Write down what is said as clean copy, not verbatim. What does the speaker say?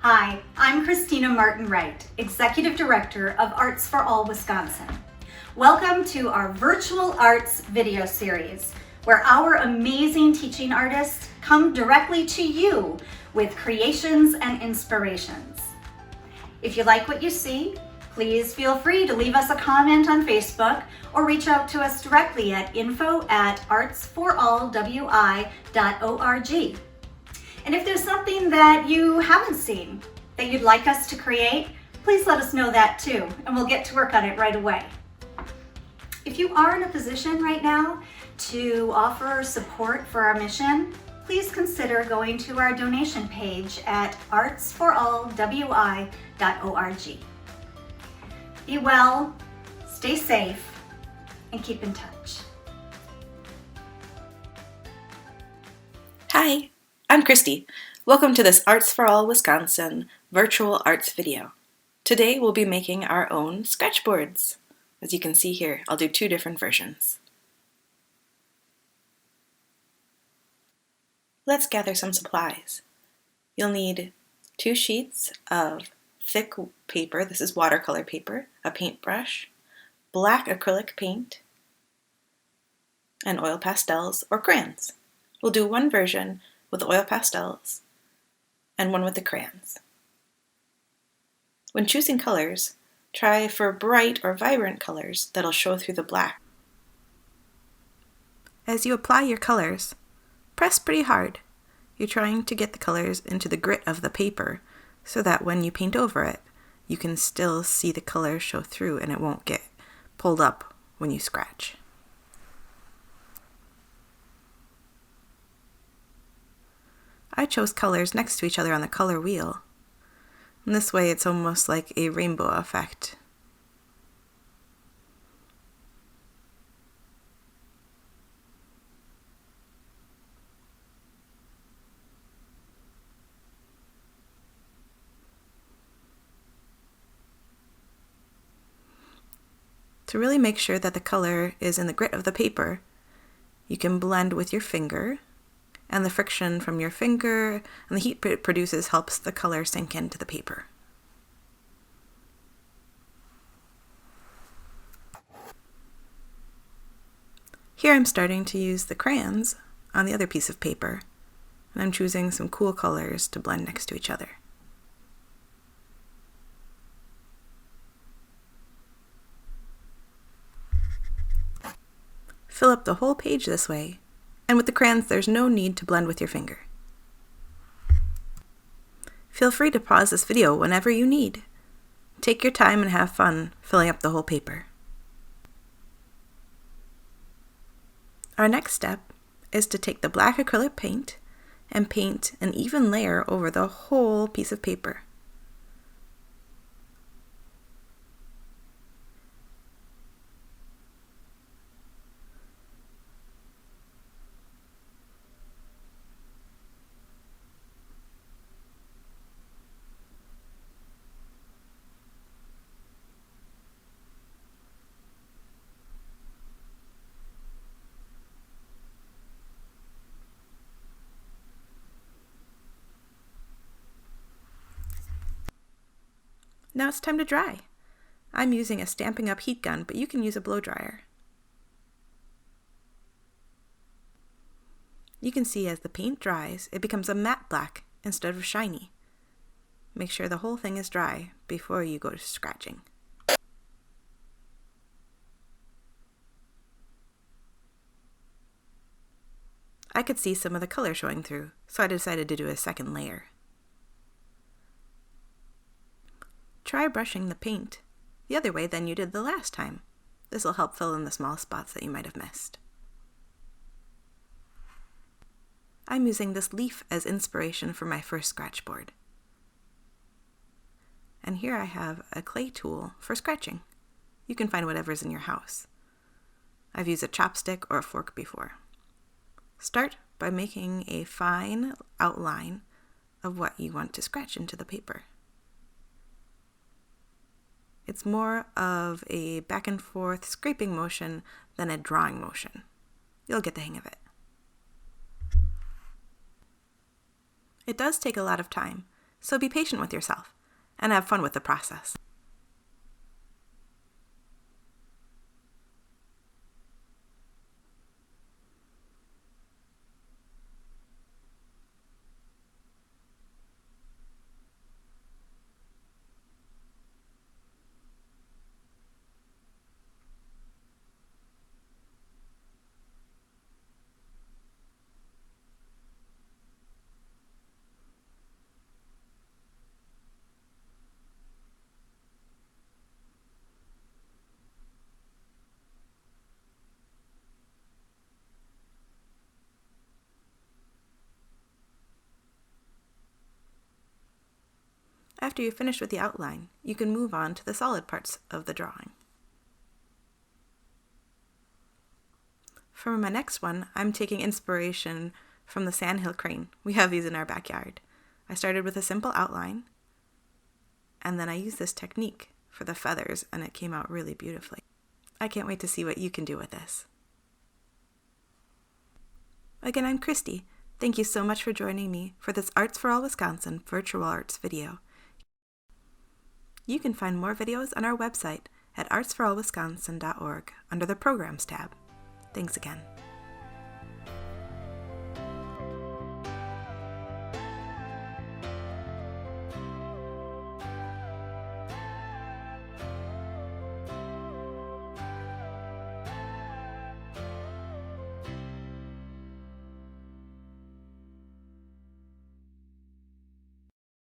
Hi, I'm Christina Martin-Wright, Executive Director of Arts for All Wisconsin. Welcome to our virtual arts video series, where our amazing teaching artists come directly to you with creations and inspirations. If you like what you see, please feel free to leave us a comment on Facebook or reach out to us directly at info@artsforallwi.org. And if there's something that you haven't seen that you'd like us to create, please let us know that too, and we'll get to work on it right away. If you are in a position right now to offer support for our mission, please consider going to our donation page at artsforallwi.org. Be well, stay safe, and keep in touch. Hi, I'm Christy. Welcome to this Arts for All Wisconsin virtual arts video. Today we'll be making our own sketchboards. As you can see here, I'll do two different versions. Let's gather some supplies. You'll need 2 sheets of thick paper, this is watercolor paper, a paintbrush, black acrylic paint, and oil pastels or crayons. We'll do one version with the oil pastels and one with the crayons. When choosing colors, try for bright or vibrant colors that'll show through the black. As you apply your colors, press pretty hard. You're trying to get the colors into the grit of the paper so that when you paint over it, you can still see the colors show through and it won't get pulled up when you scratch. I chose colors next to each other on the color wheel. And this way it's almost like a rainbow effect. To really make sure that the color is in the grit of the paper, you can blend with your finger, and the friction from your finger and the heat it produces helps the color sink into the paper. Here I'm starting to use the crayons on the other piece of paper, and I'm choosing some cool colors to blend next to each other. Fill up the whole page this way, and with the crayons there's no need to blend with your finger. Feel free to pause this video whenever you need. Take your time and have fun filling up the whole paper. Our next step is to take the black acrylic paint and paint an even layer over the whole piece of paper. Now it's time to dry. I'm using a Stampin' Up! Heat gun, but you can use a blow dryer. You can see as the paint dries, it becomes a matte black instead of shiny. Make sure the whole thing is dry before you go to scratching. I could see some of the color showing through, so I decided to do a second layer. Try brushing the paint the other way than you did the last time. This will help fill in the small spots that you might have missed. I'm using this leaf as inspiration for my first scratchboard. And here I have a clay tool for scratching. You can find whatever's in your house. I've used a chopstick or a fork before. Start by making a fine outline of what you want to scratch into the paper. It's more of a back and forth scraping motion than a drawing motion. You'll get the hang of it. It does take a lot of time, so be patient with yourself and have fun with the process. After you've finished with the outline, you can move on to the solid parts of the drawing. For my next one, I'm taking inspiration from the sandhill crane. We have these in our backyard. I started with a simple outline, and then I used this technique for the feathers, and it came out really beautifully. I can't wait to see what you can do with this. Again, I'm Christy. Thank you so much for joining me for this Arts for All Wisconsin virtual arts video. You can find more videos on our website at artsforallwisconsin.org under the Programs tab. Thanks again.